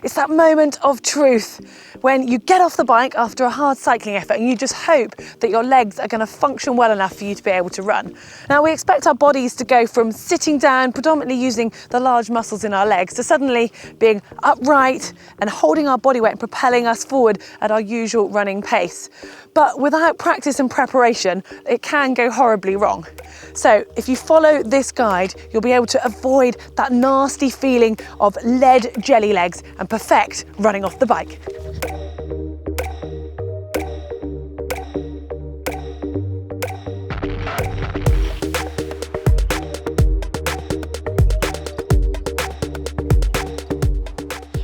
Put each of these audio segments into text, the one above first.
It's that moment of truth when you get off the bike after a hard cycling effort and you just hope that your legs are going to function well enough for you to be able to run. Now, we expect our bodies to go from sitting down, predominantly using the large muscles in our legs, to suddenly being upright and holding our body weight and propelling us forward at our usual running pace. But without practice and preparation, it can go horribly wrong. So if you follow this guide, you'll be able to avoid that nasty feeling of lead jelly legs and perfect running off the bike.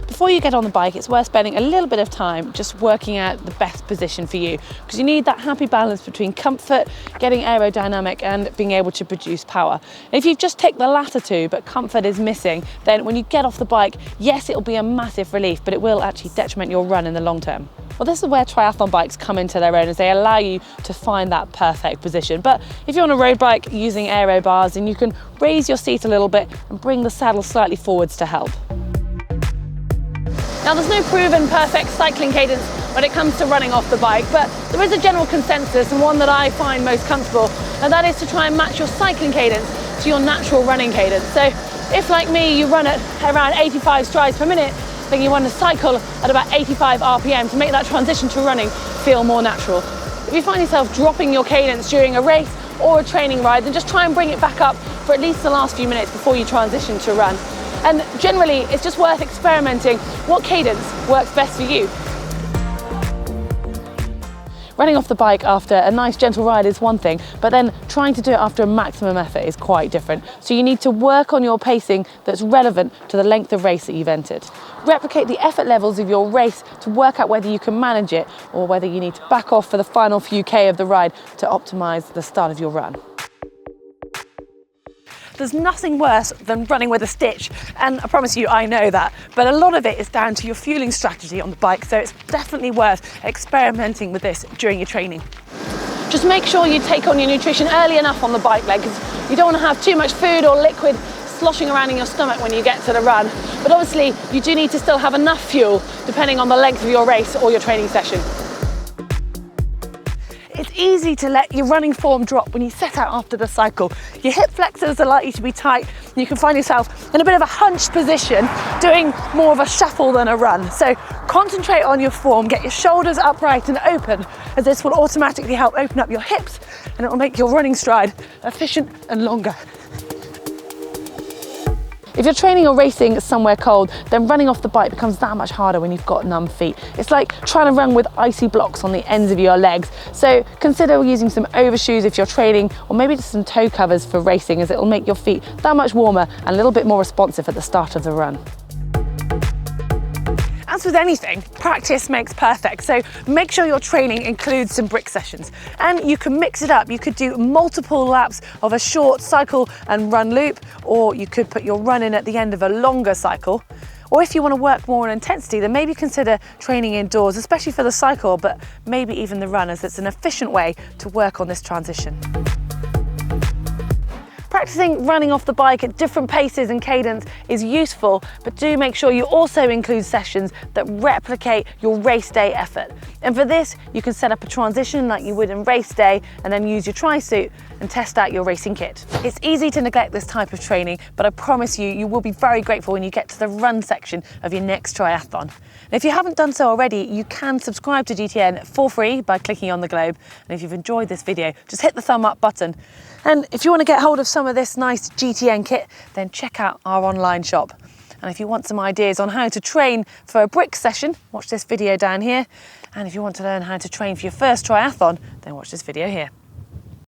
Before you get on the bike, it's worth spending a little bit of time just working out the best position for you, because you need that happy balance between comfort, getting aerodynamic, and being able to produce power. And if you've just ticked the latter two, but comfort is missing, then when you get off the bike, yes, it'll be a massive relief, but it will actually detriment your run in the long term. Well, this is where triathlon bikes come into their own, as they allow you to find that perfect position. But if you're on a road bike using aero bars, then you can raise your seat a little bit and bring the saddle slightly forwards to help. Now, there's no proven perfect cycling cadence when it comes to running off the bike, but there is a general consensus, and one that I find most comfortable, and that is to try and match your cycling cadence to your natural running cadence. So if, like me, you run at around 85 strides per minute, then you want to cycle at about 85 RPM to make that transition to running feel more natural. If you find yourself dropping your cadence during a race or a training ride, then just try and bring it back up for at least the last few minutes before you transition to run. And generally, it's just worth experimenting what cadence works best for you. Running off the bike after a nice gentle ride is one thing, but then trying to do it after a maximum effort is quite different. So you need to work on your pacing that's relevant to the length of race that you've entered. Replicate the effort levels of your race to work out whether you can manage it or whether you need to back off for the final few K of the ride to optimize the start of your run. There's nothing worse than running with a stitch, and I promise you, I know that, but a lot of it is down to your fueling strategy on the bike, so it's definitely worth experimenting with this during your training. Just make sure you take on your nutrition early enough on the bike leg, because you don't want to have too much food or liquid sloshing around in your stomach when you get to the run. But obviously, you do need to still have enough fuel depending on the length of your race or your training session. It's easy to let your running form drop when you set out after the cycle. Your hip flexors are likely to be tight, and you can find yourself in a bit of a hunched position, doing more of a shuffle than a run. So concentrate on your form, get your shoulders upright and open, as this will automatically help open up your hips, and it will make your running stride efficient and longer. If you're training or racing somewhere cold, then running off the bike becomes that much harder when you've got numb feet. It's like trying to run with icy blocks on the ends of your legs. So consider using some overshoes if you're training, or maybe just some toe covers for racing, as it will make your feet that much warmer and a little bit more responsive at the start of the run. As with anything, practice makes perfect, so make sure your training includes some brick sessions. And you can mix it up. You could do multiple laps of a short cycle and run loop, or you could put your run in at the end of a longer cycle. Or if you want to work more on intensity, then maybe consider training indoors, especially for the cycle, but maybe even the run, as it's an efficient way to work on this transition. Practicing running off the bike at different paces and cadence is useful, but do make sure you also include sessions that replicate your race day effort. And for this, you can set up a transition like you would in race day, and then use your tri-suit and test out your racing kit. It's easy to neglect this type of training, but I promise you, you will be very grateful when you get to the run section of your next triathlon. And if you haven't done so already, you can subscribe to GTN for free by clicking on the globe. And if you've enjoyed this video, just hit the thumb up button. And if you want to get hold of some of this nice GTN kit, then check out our online shop. And if you want some ideas on how to train for a brick session, watch this video down here. And if you want to learn how to train for your first triathlon, then watch this video here.